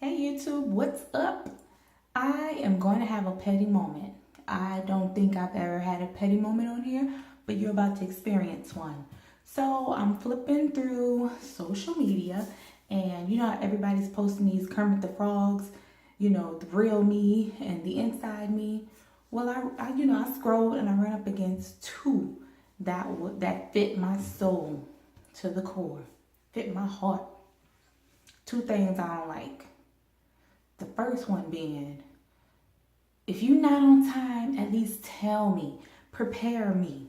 Hey YouTube, what's up? I am going to have a petty moment. I don't think I've ever had a petty moment on here, but you're about to experience one. So I'm flipping through social media, and you know how everybody's posting these Kermit the Frogs, the real me and the inside me. Well, I scrolled and I ran up against two that fit my soul to the core, fit my heart. Two things I don't like. The first one being, if you're not on time, at least tell me, prepare me.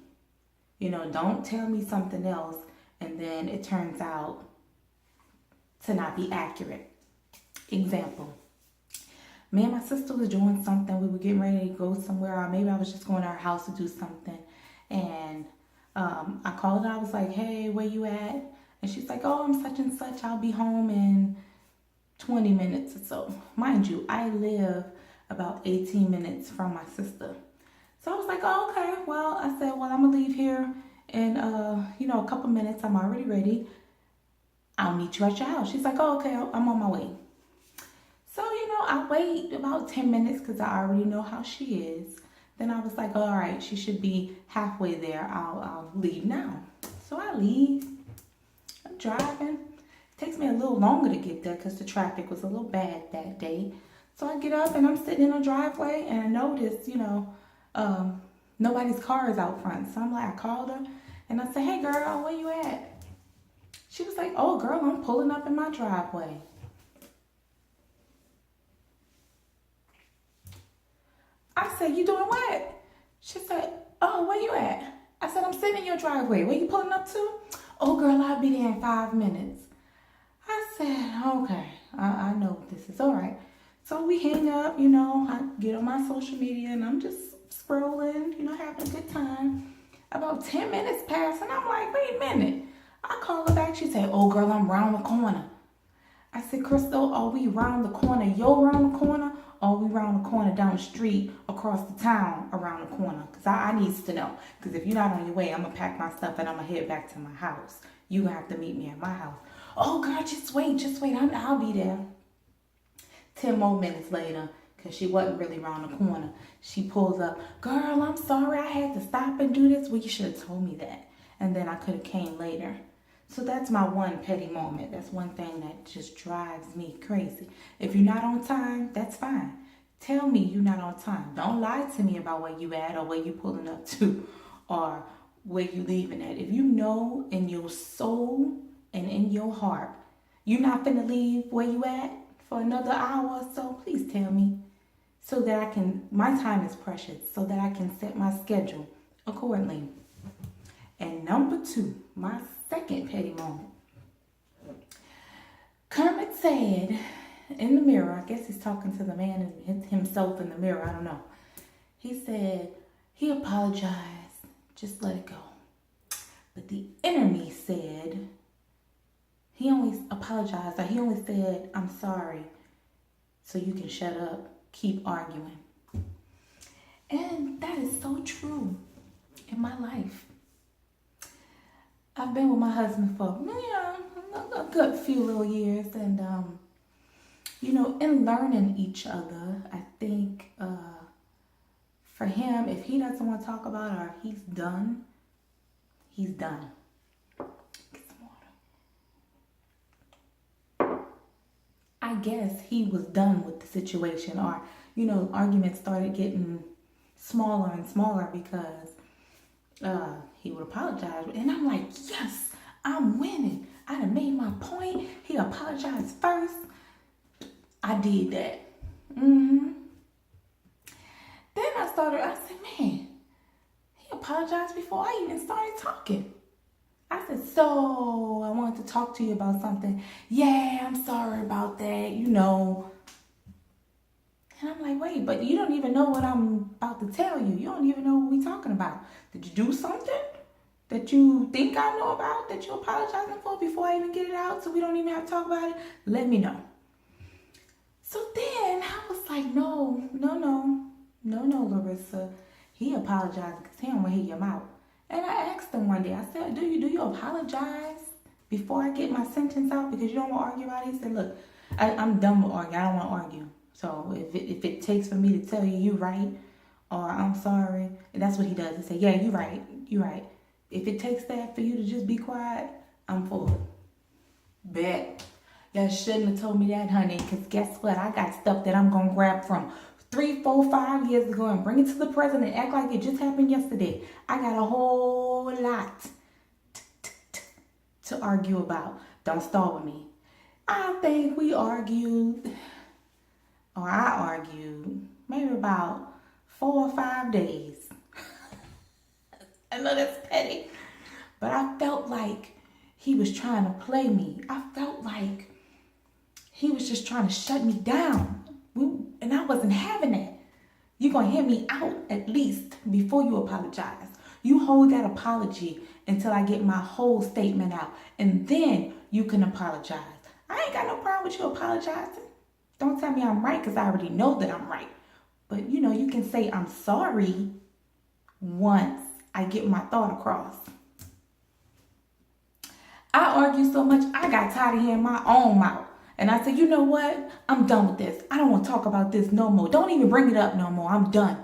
Don't tell me something else and then it turns out to not be accurate. Example, me and my sister was doing something. We were getting ready to go somewhere, or maybe I was just going to our house to do something. And I called her. I was like, hey, where you at? And she's like, oh, I'm such and such. I'll be home in 20 minutes or so. Mind you, I live about 18 minutes from my sister. So I was like, oh, okay. Well, I said, well, I'm going to leave here in, a couple minutes. I'm already ready. I'll meet you at your house. She's like, oh, okay, I'm on my way. So, I wait about 10 minutes because I already know how she is. Then I was like, all right, she should be halfway there. I'll leave now. So I leave. I'm driving. Takes me a little longer to get there because the traffic was a little bad that day. So I get up and I'm sitting in a driveway and I notice, nobody's car is out front. So I'm like, I called her and I said, hey girl, where you at? She was like, oh girl, I'm pulling up in my driveway. I said, you doing what? She said, oh, where you at? I said, I'm sitting in your driveway. Where you pulling up to? Oh girl, I'll be there in 5 minutes. I said, okay, I know what this is. All right. So we hang up, I get on my social media and I'm just scrolling, having a good time. About 10 minutes pass and I'm like, wait a minute. I call her back. She said, oh girl, I'm round the corner. I said, Crystal, are we round the corner? You're round the corner? Or are we round the corner down the street, across the town, around the corner? Because I needs to know. Because if you're not on your way, I'm going to pack my stuff and I'm going to head back to my house. You're going to have to meet me at my house. Oh, girl, just wait. I'll be there. 10 more minutes later, because she wasn't really around the corner, she pulls up. Girl, I'm sorry. I had to stop and do this. Well, you should have told me that. And then I could have came later. So that's my one petty moment. That's one thing that just drives me crazy. If you're not on time, that's fine. Tell me you're not on time. Don't lie to me about where you at or where you pulling up to or where you leaving at. If you know in your soul and in your heart you're not finna leave where you at for another hour or so, please tell me so that my time is precious, so that I can set my schedule accordingly. And number two, my second petty moment. Kermit said in the mirror, I guess he's talking to the man and himself in the mirror, I don't know. He said, he apologized, just let it go. But the enemy said, he only apologized, or he only said, I'm sorry, so you can shut up, keep arguing. And that is so true in my life. I've been with my husband for, a good few little years. And, in learning each other, I think for him, if he doesn't want to talk about it or he's done, he's done. Get some water. I guess he was done with the situation, or, arguments started getting smaller and smaller because he would apologize. And I'm like, yes, I'm winning. I done made my point. He apologized first. I did that. Then I said, man, he apologized before I even started talking. I said, so I wanted to talk to you about something. Yeah, I'm sorry about that, And I'm like, wait, but you don't even know what I'm about to tell you. You don't even know what we're talking about. Did you do something that you think I know about, that you're apologizing for before I even get it out, so we don't even have to talk about it? Let me know. So then I was like, no, Larissa. He apologized because he don't want to hear your mouth. And I asked him one day, I said, do you apologize before I get my sentence out because you don't want to argue about it? He said, look, I'm done with arguing. I don't want to argue. So if it takes for me to tell you you right or I'm sorry, and that's what he does. He say, yeah, you right. You right. If it takes that for you to just be quiet, I'm for it. Bet. Y'all shouldn't have told me that, honey, because guess what? I got stuff that I'm going to grab from 3, 4, 5 years ago and bring it to the present and act like it just happened yesterday. I got a whole lot to argue about. Don't start with me. I think we argued, or I argued, maybe about 4 or 5 days. I know that's petty, but I felt like he was trying to play me. I felt like he was just trying to shut me down. And I wasn't having that. You're going to hear me out at least before you apologize. You hold that apology until I get my whole statement out. And then you can apologize. I ain't got no problem with you apologizing. Don't tell me I'm right because I already know that I'm right. But, you can say I'm sorry once I get my thought across. I argue so much, I got tired of hearing my own mouth. And I said, you know what? I'm done with this. I don't want to talk about this no more. Don't even bring it up no more. I'm done.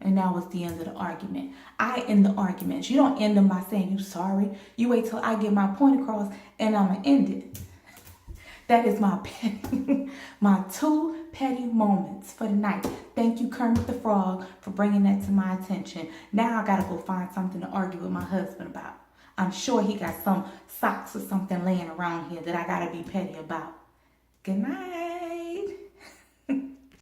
And that was the end of the argument. I end the arguments. You don't end them by saying you sorry. You wait till I get my point across and I'm going to end it. That is my petty, my 2 petty moments for the night. Thank you, Kermit the Frog, for bringing that to my attention. Now I got to go find something to argue with my husband about. I'm sure he got some socks or something laying around here that I got to be petty about. Good night.